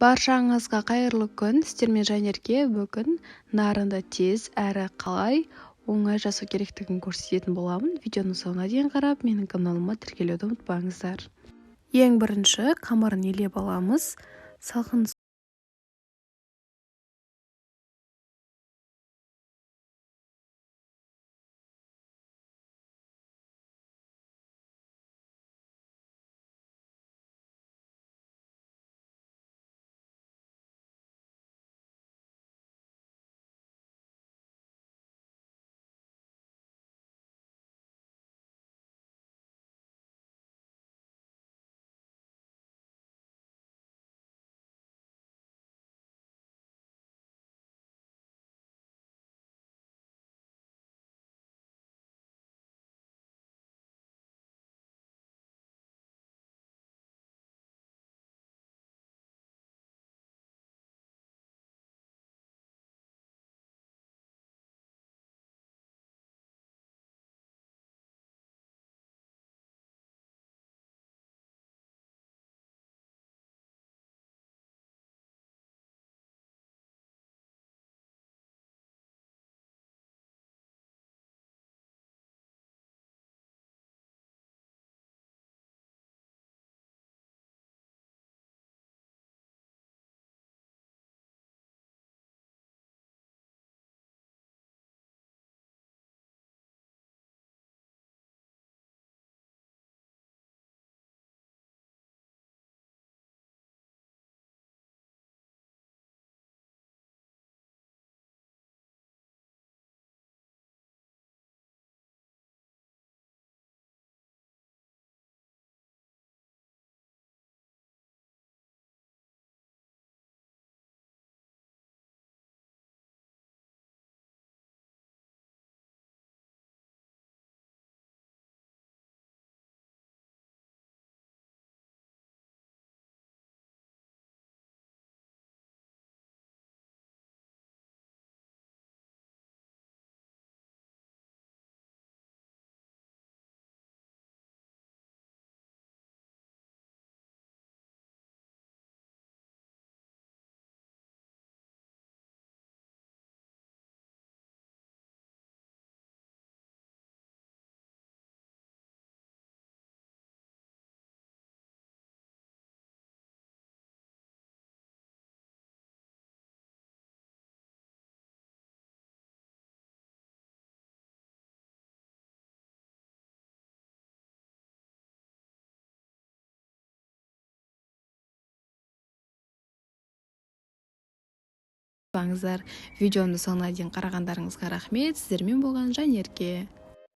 Баршаңызға қайырлы күн. Сіздермен Жанерке бүгін нарынды тез әрі қалай оңай жасау керектігін көрсететін боламын. Видеоны соңына дейін қарап, менің каналыма тіркелуді ұмытпаңыздар. Ең бірінші қамырын елеп аламыз. Салқын видеоны соңына дейін қарағандарыңызға рахмет. Сіздермен болған Жанерке.